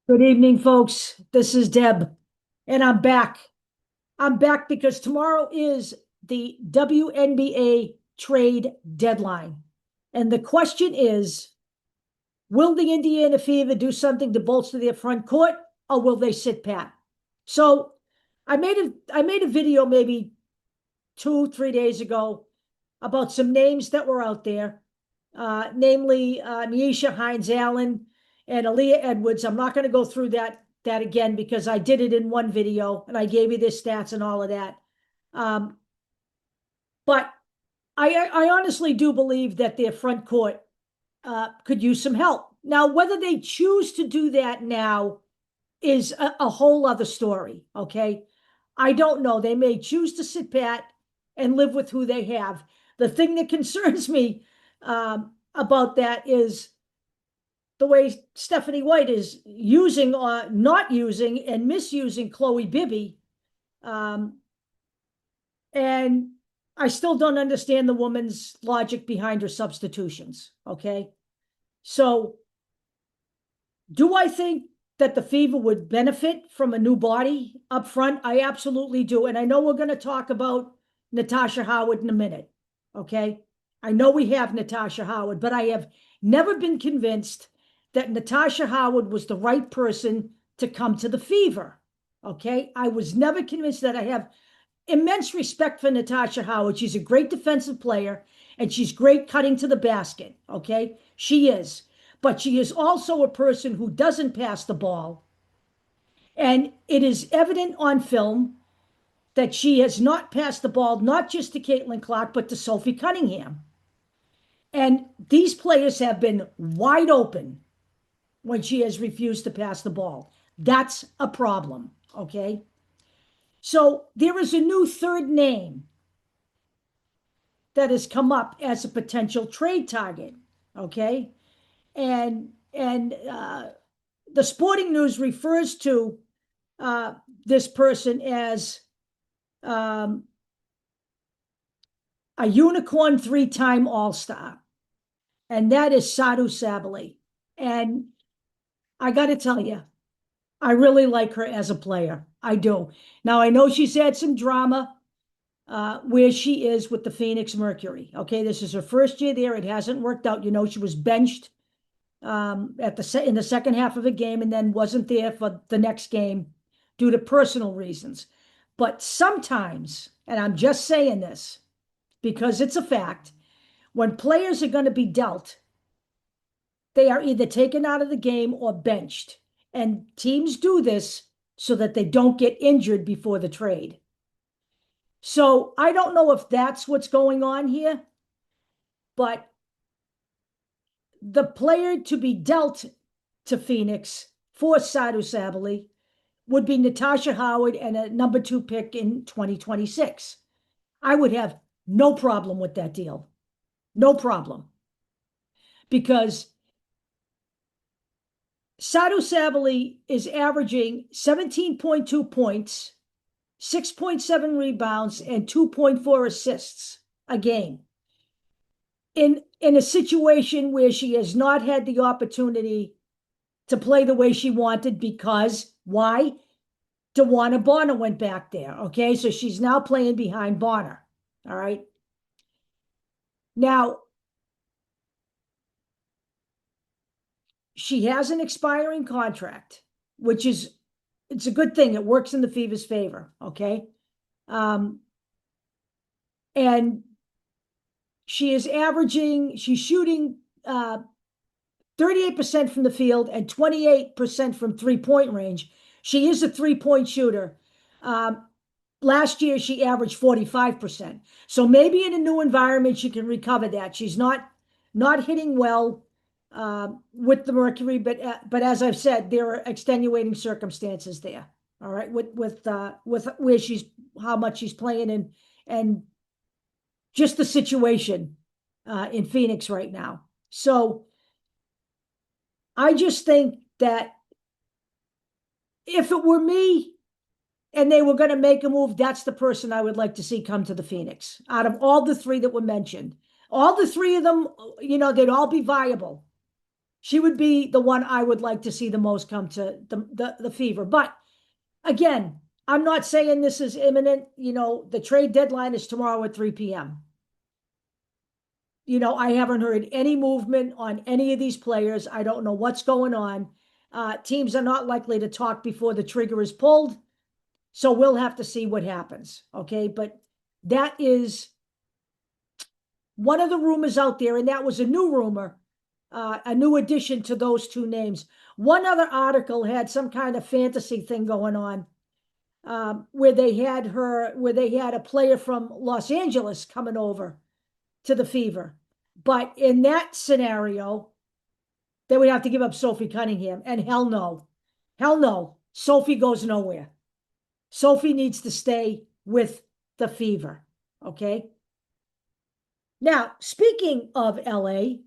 Good evening, folks. This is Deb, and I'm back. I'm back because tomorrow is the WNBA trade deadline. And the question is, will the Indiana Fever do something to bolster their front court, or will they sit pat? So I made a video maybe 2, 3 days ago about some names that were out there, namely Nyesha Hines Allen and Aaliyah Edwards. I'm not going to go through that again because I did it in one video and I gave you their stats and all of that. But I honestly do believe that their front court could use some help. Now, whether they choose to do that now is a whole other story. Okay. I don't know. They may choose to sit pat and live with who they have. The thing that concerns me about that is the way Stephanie White is using or not using and misusing Chloe Bibby. And I still don't understand the woman's logic behind her substitutions. Okay. So, do I think that the Fever would benefit from a new body up front? I absolutely do. And I know we're going to talk about Natasha Howard in a minute. Okay. I know we have Natasha Howard, but I have never been convinced that Natasha Howard was the right person to come to the Fever. Okay. I was never convinced that. I have immense respect for Natasha Howard. She's a great defensive player and she's great cutting to the basket. Okay. She is. But she is also a person who doesn't pass the ball. And it is evident on film that she has not passed the ball, not just to Caitlin Clark, but to Sophie Cunningham. And these players have been wide open when she has refused to pass the ball. That's a problem, okay? So there is a new third name that has come up as a potential trade target, okay? And the Sporting News refers to this person as a unicorn 3-time All-Star, and that is Sadu Sabally. And I got to tell you, I really like her as a player. I do. Now, I know she's had some drama where she is with the Phoenix Mercury. Okay, this is her first year there. It hasn't worked out. You know, she was benched in the second half of a game and then wasn't there for the next game due to personal reasons. But sometimes, and I'm just saying this because it's a fact, when players are going to be dealt, they are either taken out of the game or benched. And teams do this so that they don't get injured before the trade. So I don't know if that's what's going on here, but the player to be dealt to Phoenix for Sadu Sabally would be Natasha Howard and a number 2 pick in 2026. I would have no problem with that deal. No problem. Because Sadu Sabally is averaging 17.2 points, 6.7 rebounds, and 2.4 assists a game. In a situation where she has not had the opportunity to play the way she wanted because why? DeWanna Bonner went back there. Okay, so she's now playing behind Bonner. All right. Now, she has an expiring contract, which is it's a good thing. It works in the Fever's favor. Okay. And she's shooting 38% from the field and 28% from 3-point range. She is a 3-point shooter. Last year, she averaged 45%. So maybe in a new environment, she can recover that. She's not hitting well with the Mercury, but as I've said, there are extenuating circumstances there. All right, with where how much she's playing and just the situation in Phoenix right now. So I just think that if it were me and they were going to make a move, that's the person I would like to see come to the Phoenix. Out of all the three that were mentioned, all the three of them, they'd all be viable. She would be the one I would like to see the most come to the Fever. But again, I'm not saying this is imminent. The trade deadline is tomorrow at 3 p.m. I haven't heard any movement on any of these players. I don't know what's going on. Teams are not likely to talk before the trigger is pulled. So we'll have to see what happens. Okay. But that is one of the rumors out there. And that was a new rumor, a new addition to those two names. One other article had some kind of fantasy thing going on, where they had a player from Los Angeles coming over to the Fever. But in that scenario, they would have to give up Sophie Cunningham. And hell no. Hell no. Sophie goes nowhere. Sophie needs to stay with the Fever. Okay. Now, speaking of LA,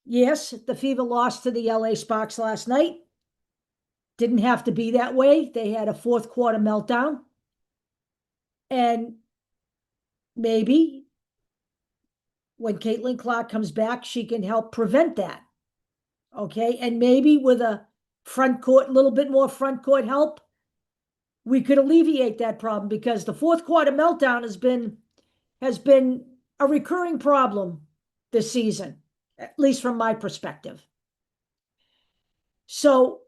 yes, the Fever lost to the LA Sparks last night. Didn't have to be that way. They had a fourth quarter meltdown. And maybe when Caitlin Clark comes back, she can help prevent that. Okay. And maybe with a little bit more front court help, we could alleviate that problem, because the fourth quarter meltdown has been a recurring problem this season, at least from my perspective. So,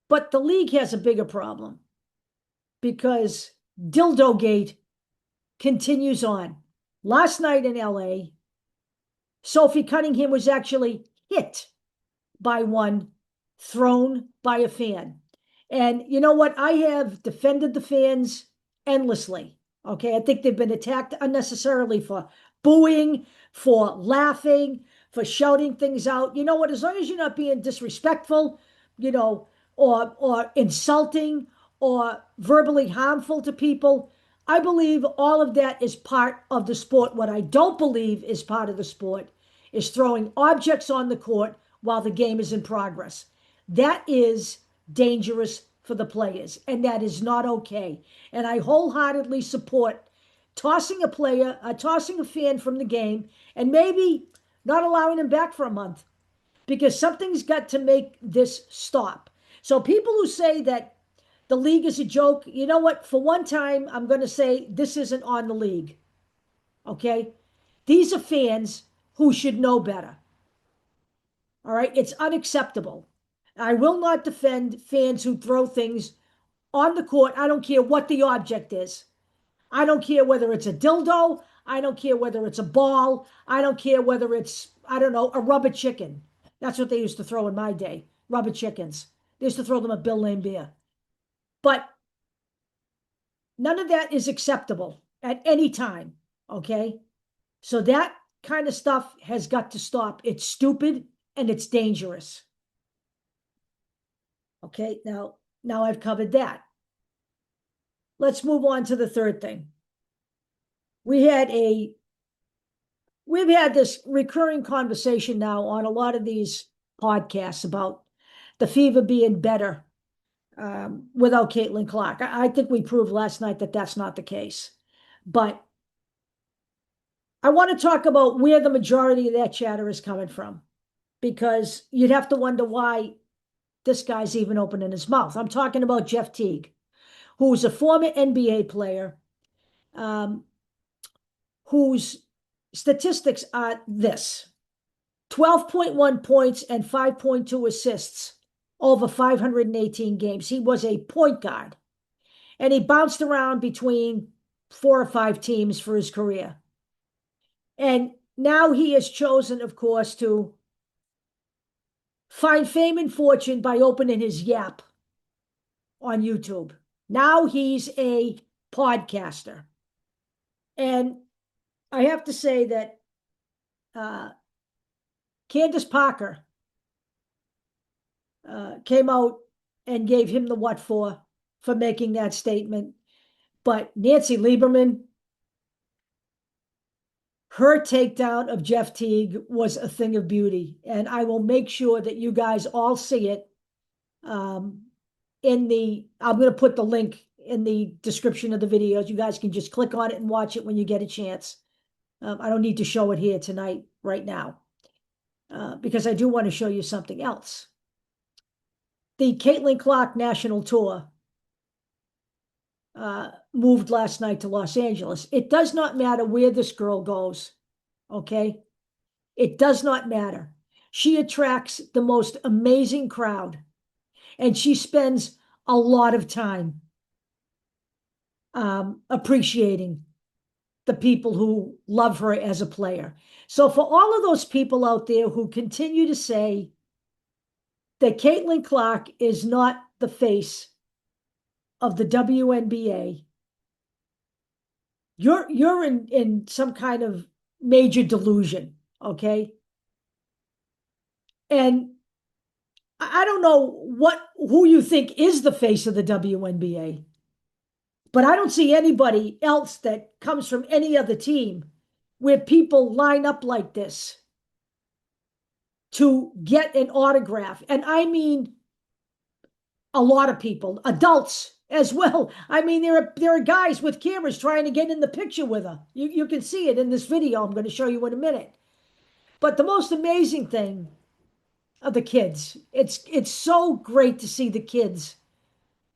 but the league has a bigger problem, because Dildo Gate continues on. Last night in LA, Sophie Cunningham was actually hit by one, thrown by a fan. And you know what? I have defended the fans endlessly. Okay. I think they've been attacked unnecessarily for booing, for laughing, for shouting things out. You know what? As long as you're not being disrespectful, or insulting or verbally harmful to people, I believe all of that is part of the sport. What I don't believe is part of the sport is throwing objects on the court while the game is in progress. That is dangerous for the players, and that is not okay. And I wholeheartedly support tossing a fan from the game, and maybe not allowing him back for a month, because something's got to make this stop. So people who say that the league is a joke, you know what? For one time, I'm going to say this isn't on the league. Okay? These are fans who should know better. All right? It's unacceptable. I will not defend fans who throw things on the court. I don't care what the object is. I don't care whether it's a dildo. I don't care whether it's a ball. I don't care whether it's, I don't know, a rubber chicken. That's what they used to throw in my day, rubber chickens. They used to throw them at Bill Lane Beer. But none of that is acceptable at any time, okay? So that kind of stuff has got to stop. It's stupid and it's dangerous. Okay, now I've covered that. Let's move on to the third thing. We've had this recurring conversation now on a lot of these podcasts about the Fever being better without Caitlin Clark. I think we proved last night that that's not the case. But I want to talk about where the majority of that chatter is coming from, because you'd have to wonder why this guy's even opening his mouth. I'm talking about Jeff Teague, who's a former NBA player, whose statistics are this: 12.1 points and 5.2 assists over 518 games. He was a point guard, and he bounced around between 4 or 5 teams for his career. And now he has chosen, of course, to find fame and fortune by opening his Yap on YouTube. Now he's a podcaster. And I have to say that Candace Parker came out and gave him the what for making that statement. But Nancy Lieberman, her takedown of Jeff Teague was a thing of beauty. And I will make sure that you guys all see it. I'm going to put the link in the description of the videos. You guys can just click on it and watch it when you get a chance. I don't need to show it here tonight, right now. because I do want to show you something else. The Caitlin Clark National Tour moved last night to Los Angeles. It does not matter where this girl goes, okay? It does not matter. She attracts the most amazing crowd, and she spends a lot of time appreciating the people who love her as a player. So for all of those people out there who continue to say that Caitlin Clark is not the face of the WNBA, you're in some kind of major delusion, okay? And I don't know who you think is the face of the WNBA, but I don't see anybody else that comes from any other team where people line up like this to get an autograph. And I mean a lot of people, adults as well. I mean, there are guys with cameras trying to get in the picture with her. You can see it in this video I'm going to show you in a minute. But the most amazing thing are the kids. It's so great to see the kids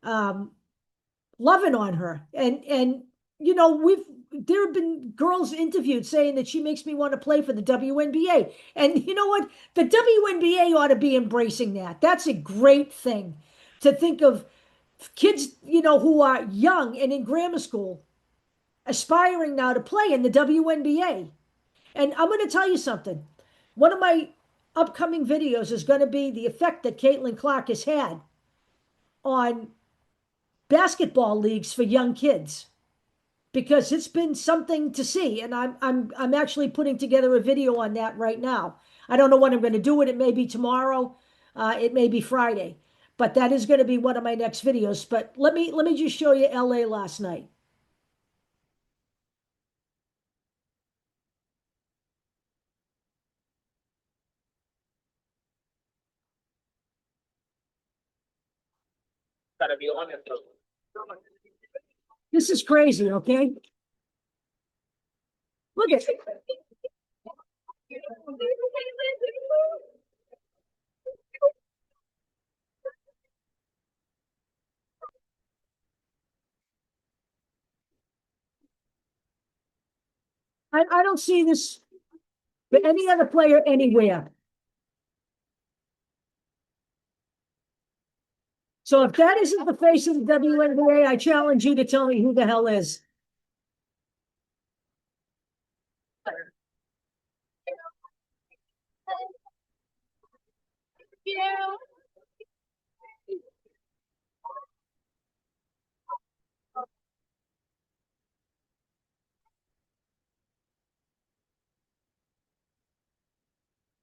loving on her. And you know, there have been girls interviewed saying that she makes me want to play for the WNBA. And you know what? The WNBA ought to be embracing that. That's a great thing to think of kids, you know, who are young and in grammar school aspiring now to play in the WNBA. And I'm going to tell you something. One of my upcoming videos is going to be the effect that Caitlin Clark has had on basketball leagues for young kids, because it's been something to see. And I'm actually putting together a video on that right now. I don't know when I'm going to do it. It may be tomorrow. It may be Friday. But that is going to be one of my next videos. But let me just show you LA last night. This is crazy, okay? Look at it. I don't see this with any other player anywhere. So if that isn't the face of the WNBA, I challenge you to tell me who the hell is.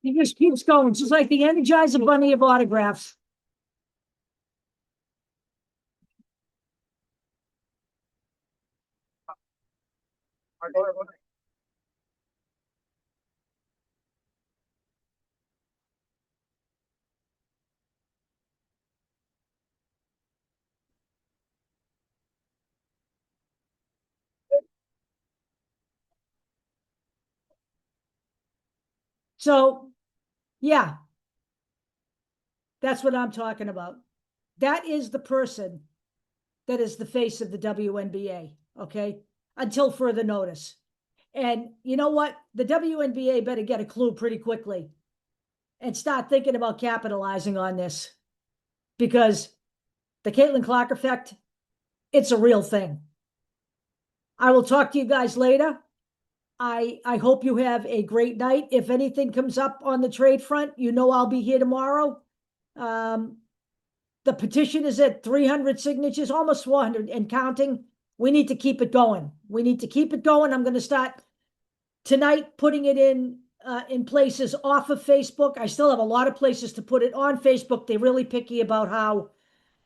He just keeps going. It's just like the Energizer Bunny of autographs. So, yeah, that's what I'm talking about. That is the person that is the face of the WNBA, okay? Until further notice. And you know what? The WNBA better get a clue pretty quickly and start thinking about capitalizing on this, because the Caitlin Clark effect, it's a real thing. I will talk to you guys later. I hope you have a great night. If anything comes up on the trade front, you know I'll be here tomorrow. The petition is at 300 signatures, almost 400 and counting. We need to keep it going. We need to keep it going. I'm going to start tonight putting it in places off of Facebook. I still have a lot of places to put it on Facebook. They're really picky about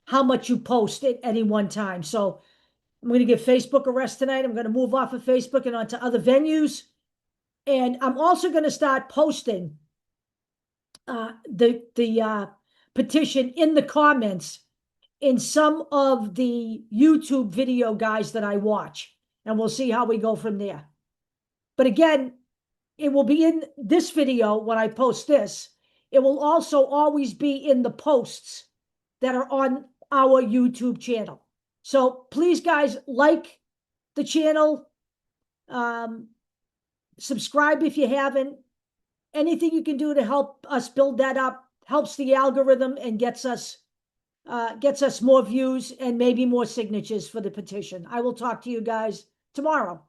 how much you post at any one time. So I'm going to give Facebook a rest tonight. I'm going to move off of Facebook and onto other venues. And I'm also going to start posting the petition in the comments in some of the YouTube video guys that I watch. And we'll see how we go from there. But again, it will be in this video when I post this. It will also always be in the posts that are on our YouTube channel. So please, guys, like the channel, subscribe if you haven't. Anything you can do to help us build that up helps the algorithm and gets us more views and maybe more signatures for the petition. I will talk to you guys tomorrow.